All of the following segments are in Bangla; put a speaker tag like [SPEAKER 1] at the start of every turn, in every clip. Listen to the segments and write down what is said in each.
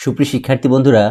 [SPEAKER 1] সুপ্রিয় শিক্ষার্থী বন্ধুরা,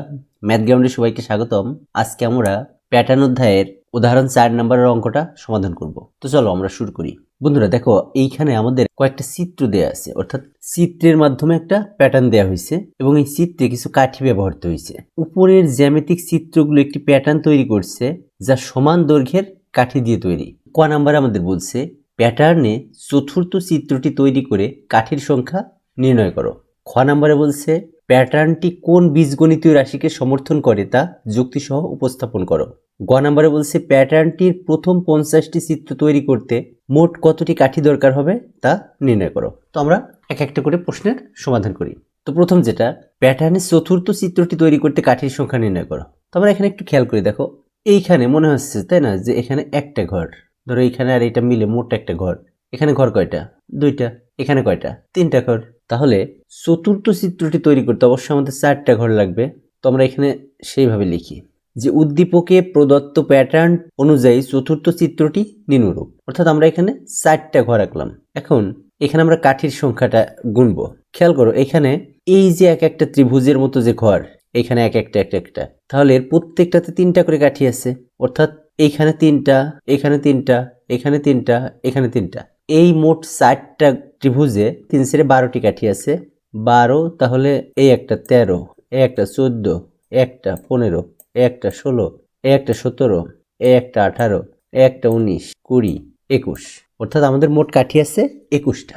[SPEAKER 1] ম্যাথ গ্রাউন্ডে সবাইকে স্বাগতম। আজকে আমরা প্যাটার্ন অধ্যায়ের উদাহরণ 4 নম্বরের অঙ্কটা সমাধান করব। তো চলো আমরা শুরু করি। বন্ধুরা দেখো, এইখানে আমাদের কয়েকটা চিত্র দেয়া আছে, অর্থাৎ চিত্রের মাধ্যমে একটা প্যাটার্ন দেয়া হয়েছে এবং এই চিত্রে কিছু কাঠি ব্যবহৃত হয়েছে। উপরের জ্যামিতিক চিত্রগুলো একটি প্যাটার্ন তৈরি করছে যা সমান দৈর্ঘ্যের কাঠি দিয়ে তৈরি। ক নাম্বারে আমাদের বলছে প্যাটার্নে চতুর্থ চিত্রটি তৈরি করে কাঠির সংখ্যা নির্ণয় করো। খ নাম্বারে বলছে প্যাটার্নটি কোন বীজগণিতীয় রাশিকে সমর্থন করে তা যুক্তিসহ উপস্থাপন করো। গ নাম্বারে বলছে প্যাটার্নটির প্রথম 50টি চিত্র তৈরি করতে মোট কতটি কাঠি দরকার হবে তা নির্ণয় করো। তো আমরা এক একটা করে প্রশ্নের সমাধান করি। তো প্রথম যেটা, প্যাটার্নের চতুর্থ চিত্রটি তৈরি করতে কাঠির সংখ্যা নির্ণয় করো। তো আমরা এখানে একটু খেয়াল করি, দেখো এইখানে মনে হচ্ছে তাই না যে এখানে একটা ঘর, ধরো এইখানে আর এটা মিলে মোট একটা ঘর। এখানে ঘর কয়টা? দুইটা। এখানে কয়টা? তিনটা ঘর। তাহলে চতুর্থ চিত্রটি তৈরি করতে অবশ্যই আমাদের 4টা ঘর লাগবে। তো আমরা এখানে সেইভাবে লিখি যে উদ্দীপকে প্রদত্ত প্যাটার্ন অনুযায়ী চতুর্থ চিত্রটি নিম্নরূপ। অর্থাৎ আমরা এখানে 4টা ঘর আঁকলাম। এখন এখানে আমরা কাঠির সংখ্যাটা গুনবো। খেয়াল করো, এখানে এই যে এক একটা ত্রিভুজের মতো যে ঘর, এখানে এক একটা একটা, তাহলে এর প্রত্যেকটাতে 3টা করে কাঠি আছে। অর্থাৎ এইখানে 3টা, এখানে 3টা, এখানে 3টা, এখানে 3টা। এই মোট 4টা ত্রিভুজে 3 সেরে 12টি কাঠি আছে। 12, তাহলে এই একটা 13, এই একটা 14, একটা 15, একটা 16, একটা 17, একটা 18, একটা 19, 20, 21। অর্থাৎ আমাদের মোট কাঠি আছে 21টা।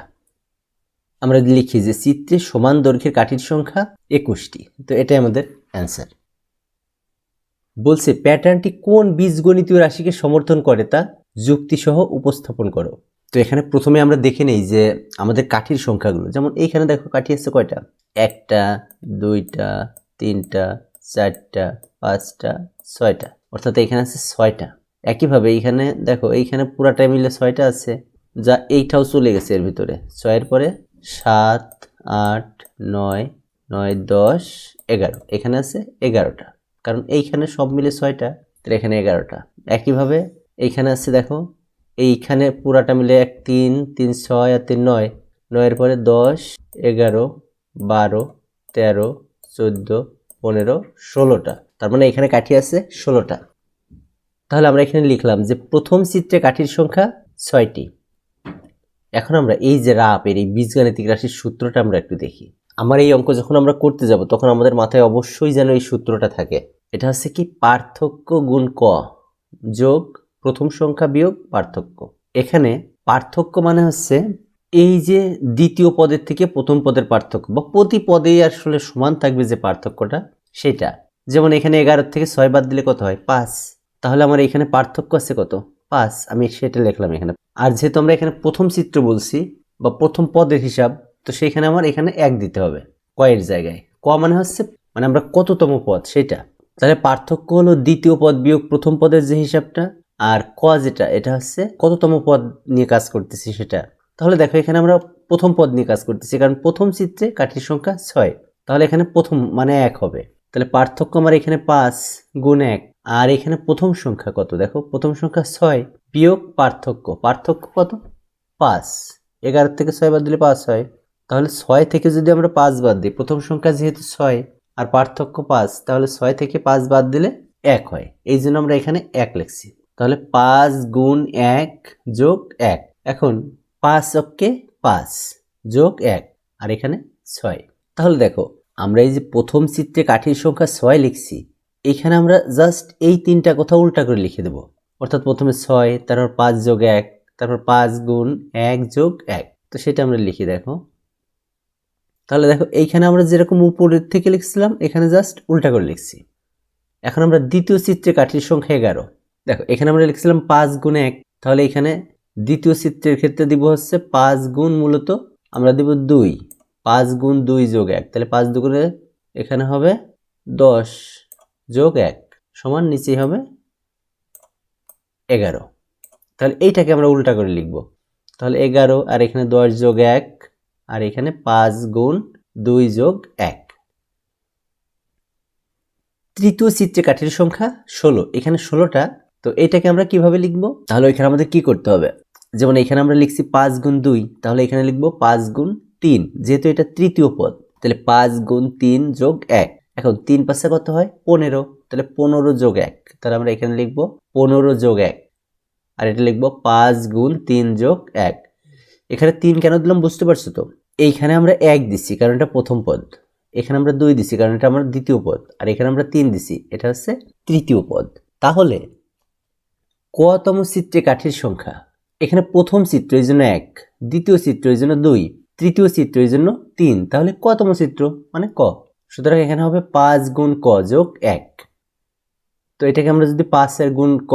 [SPEAKER 1] আমরা লিখি যে চিত্রে সমান দৈর্ঘ্যের কাঠির সংখ্যা 21টি। তো এটাই আমাদের অ্যান্সার। বলছে প্যাটার্নটি কোন বীজগণিতীয় রাশিকে সমর্থন করে তা যুক্তিসহ উপস্থাপন করো। তো এখানে প্রথমে আমরা দেখে নেই যে আমাদের কাঠির সংখ্যাগুলো। যেমন এইখানে দেখো কাঠি আছে কয়টা? একটা, দুইটা, তিনটা, চারটা, পাঁচটা, ছয়টা। অর্থাৎ এখানে আছে 6টা। একইভাবে এইখানে দেখো, এইখানে পুরাটাই মিলে 6টা আছে, যা এইটাও চলে গেছে এর ভিতরে। 6-এর পরে 7, 8, 9, 9, 10, 11। এখানে আছে 11টা, কারণ এইখানে সব মিলে 6টা, তাহলে এখানে 11টা। একইভাবে এইখানে আছে দেখো, এইখানে পুরাটা মিলে 1, 3, 3, 6 আর 3, 9, 9-এর পরে 10, 11, 12, 13, 14, 15, 16টা। তার মানে এখানে কাঠি আছে 16টা। তাহলে আমরা এখানে লিখলাম যে প্রথম চিত্রে কাঠির সংখ্যা 6টি। এখন আমরা এই যে রাপের এই বীজগাণিতিক রাশির সূত্রটা আমরা একটু দেখি। আমার এই অঙ্ক যখন আমরা করতে যাব তখন আমাদের মাথায় অবশ্যই যেন এই সূত্রটা থাকে। এটা হচ্ছে কি, পার্থক্য গুণ ক যোগ প্রথম সংখ্যা বিয়োগ পার্থক্য। এখানে পার্থক্য মানে হচ্ছে এই যে দ্বিতীয় পদের থেকে প্রথম পদের পার্থক্য, বা প্রতি পদেই আসলে সমান থাকবে যে পার্থক্যটা, সেটা। যেমন এখানে 11 থেকে 6 বাদ দিলে কত হয়? 5। তাহলে আমার এখানে পার্থক্য আছে কত? 5। আমি সেটা লিখলাম এখানে। আর যেহেতু আমরা এখানে প্রথম চিত্র বলছি বা প্রথম পদের হিসাব, তো সেইখানে আমার এখানে 1 দিতে হবে কয়ের জায়গায়। ক মানে হচ্ছে মানে আমরা কততম পদ সেটা। তাহলে পার্থক্য হলো দ্বিতীয় পদ বিয়োগ প্রথম পদের যে হিসাবটা, আর ক যেটা, এটা হচ্ছে কততম পদ নিয়ে কাজ করতেছি সেটা। তাহলে দেখো এখানে আমরা প্রথম পদ নিয়ে কাজ করতেছি, কারণ প্রথম চিত্রে কাঠির সংখ্যা 6। তাহলে এখানে প্রথম মানে 1 হবে। তাহলে পার্থক্য আমার এখানে 5 গুণ 1। আর এখানে প্রথম সংখ্যা কত? দেখো প্রথম সংখ্যা 6 বিয়োগ পার্থক্য। পার্থক্য কত? 5। 11 থেকে 6 বাদ দিলে 5 হয়। তাহলে 6 থেকে যদি আমরা 5 বাদ দিই, প্রথম সংখ্যা যেহেতু 6 আর পার্থক্য 5, তাহলে 6 থেকে 5 বাদ দিলে 1 হয়। এই জন্য আমরা এখানে 1 লিখছি। তাহলে 5 গুণ 1 যোগ 1। এখন 5 অক্ষে 5 যোগ 1, আর এখানে 6। তাহলে দেখো আমরা এই যে প্রথম চিত্রে কাঠির সংখ্যা 6 লিখছি, এখানে আমরা জাস্ট এই 3টা কথা উল্টা করে লিখে দেব। অর্থাৎ প্রথমে 6, তারপর 5 যোগ 1, তারপর 5 গুণ 1 যোগ 1। তো সেটা আমরা লিখি দেখো। তাহলে দেখো এইখানে আমরা যেরকম উপরের থেকে লিখছিলাম, এখানে জাস্ট উল্টা করে লিখছি। এখন আমরা দ্বিতীয় চিত্রে কাঠির সংখ্যা 11। দেখো এখানে আমরা লিখছিলাম 5 গুণ 1, তাহলে এখানে দ্বিতীয় চিত্রের ক্ষেত্রে দিব হচ্ছে 5 গুণ, মূলত আমরা দিব 2। 5 গুণ 2 যোগ 1, তাহলে 5 দুগুণে এখানে হবে 10 যোগ 1 সমান নিচেই হবে 11। তাহলে এইটাকে আমরা উল্টা করে লিখব। তাহলে 11, আর এখানে 10 যোগ 1, আর এখানে 5 গুণ 2 যোগ 1। তৃতীয় চিত্রে কাঠির সংখ্যা 16। এখানে 16টা। তো এটাকে আমরা কিভাবে লিখব? তাহলে এখানে আমাদের কি করতে হবে? যেমন এখানে আমরা লিখছি 5 গুণ 2, তাহলে এখানে লিখব 5 গুণ 3, যেহেতু এটা তৃতীয় পদ। তাহলে 5 গুণ 3 যোগ 1। এখন 3 5 কত হয় 15, তাহলে 15 যোগ 1, তাহলে আমরা এখানে লিখব 15 যোগ 1, আর এটা লিখব 5 গুণ 3 যোগ 1। এখানে 3 কেন দিলাম বুঝতে পারছো তো? এইখানে আমরা 1 দিছি কারণ এটা প্রথম পদ, এখানে আমরা 2 দিছি কারণ এটা আমার দ্বিতীয় পদ, আর এখানে আমরা 3 দিছি, এটা হচ্ছে তৃতীয় পদ। তাহলে কতম চিত্রে কাঠির সংখ্যা? এখানে প্রথম চিত্র এই জন্য 1, দ্বিতীয় চিত্র এই জন্য 2, তৃতীয় চিত্র এই জন্য 3, তাহলে কতম চিত্র মানে ক। সুতরাং এখানে হবে 5 গুণ ক যোগ 1। তো এটাকে আমরা যদি 5 এর গুণ ক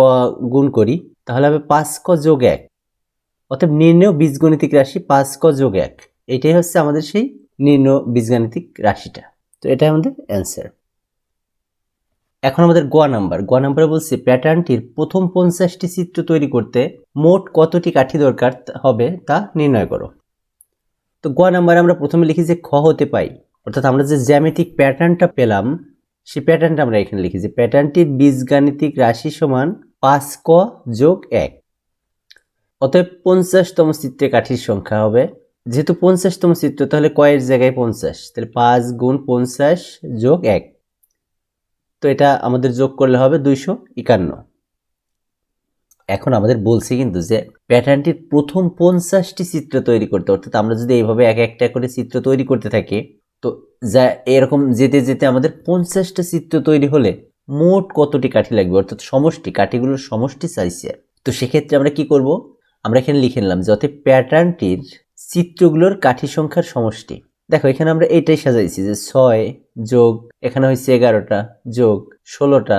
[SPEAKER 1] গুণ করি তাহলে হবে 5 ক যোগ 1, অতএব নির্ণেয় বীজগণিতিক রাশি 5 ক যোগ 1। এটাই হচ্ছে আমাদের সেই নির্ণেয় বীজগাণিতিক রাশিটা। তো এটাই আমাদের অ্যান্সার। এখন আমাদের গ নাম্বারে বলছি প্যাটার্নটির প্রথম 50টি চিত্র তৈরি করতে মোট কতটি কাঠি দরকার হবে তা নির্ণয় করো। তো গ নাম্বারে আমরা প্রথমে লিখি যে খ হতে পাই, অর্থাৎ আমরা যে জ্যামিতিক প্যাটার্নটা পেলাম সেই প্যাটার্নটা আমরা এখানে লিখি যে প্যাটার্নটির বীজগাণিতিক রাশি সমান 5 ক যোগ 1। অতএব 50তম চিত্রে কাঠির সংখ্যা হবে, যেহেতু 50তম চিত্র তাহলে কয়ের জায়গায় 50, তাহলে 5 গুণ 50 যোগ 1। তো এটা আমাদের যোগ করলে হবে 251। এখন আমাদের বলছি কিন্তু যে প্যাটার্নটির প্রথম 50টি চিত্র তৈরি করতে, অর্থাৎ আমরা যদি এইভাবে এক একটা করে চিত্র তৈরি করতে থাকি তো যা এরকম যেতে যেতে আমাদের 50টা চিত্র তৈরি হলে মোট কতটি কাঠি লাগবে, অর্থাৎ সমষ্টি, কাঠিগুলোর সমষ্টি চাইছে। তো সেক্ষেত্রে আমরা কি করব, আমরা এখানে লিখে নিলাম যে অতএব প্যাটার্নটির চিত্রগুলোর কাঠি সংখ্যার সমষ্টি। দেখো এখানে আমরা এটাই সাজাইছি যে 6 যোগ এখানে হয়েছে 11টা যোগ 16টা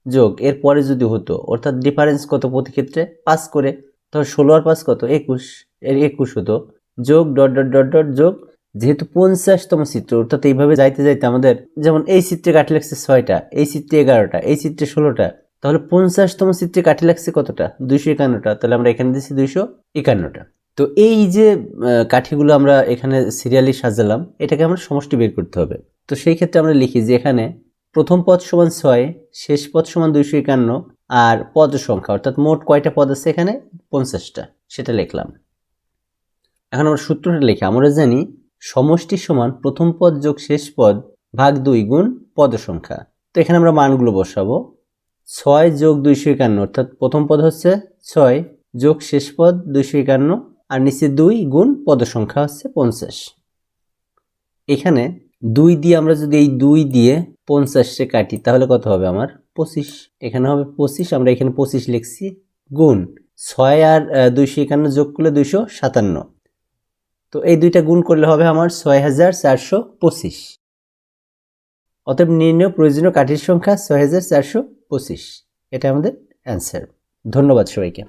[SPEAKER 1] যোগ এরপরে যদি হতো, অর্থাৎ ডিফারেন্স কত প্রতি ক্ষেত্রে 5 করে, ধর 16 আর 5 কত 21, এর 21 হতো যোগ ডট ডট ডট ডট যোগ, যেহেতু 50তম চিত্র অর্থাৎ এইভাবে যাইতে যাইতে আমাদের যেমন এই চিত্রে কাঠি লাগছে 6টা, এই চিত্রে 11টা, এই চিত্রে 16টা, তাহলে 50তম চিত্রে কাঠি লাগছে কতটা 251টা, তাহলে আমরা এখানে দিচ্ছি 251টা। তো এই যে কাঠিগুলো আমরা এখানে সিরিয়ালি সাজালাম এটাকে আমরা সমষ্টি বের করতে হবে। তো সেই ক্ষেত্রে আমরা লিখি যে এখানে প্রথম পদ সমান 6, শেষ পদ সমান 251, আর পদ সংখ্যা অর্থাৎ মোট কয়টা পদ আছে এখানে 50টা, সেটা লিখলাম। এখন আমরা সূত্রটা লিখি, আমরা জানি সমষ্টি সমান প্রথম পদ যোগ শেষ পদ ভাগ 2 গুণ পদ সংখ্যা। তো এখানে আমরা মানগুলো বসাবো, 6 যোগ 251 অর্থাৎ প্রথম পদ হচ্ছে 6 যোগ শেষ পদ 251, আর নিচে 2 গুণ পদ সংখ্যা হচ্ছে 50। এখানে 2 দিয়ে আমরা যদি এই 2 দিয়ে 50 কাটি তাহলে কত হবে আমার 25, এখানে হবে 25, আমরা এখানে 25 লিখছি গুণ 6 আর 251 যোগ করলে 257। তো এই দুইটা গুণ করলে হবে আমার 6425। অতএব নির্ণয় প্রয়োজনীয় কাঠির সংখ্যা 6425। এটা আমাদের অ্যান্সার। ধন্যবাদ সবাইকে।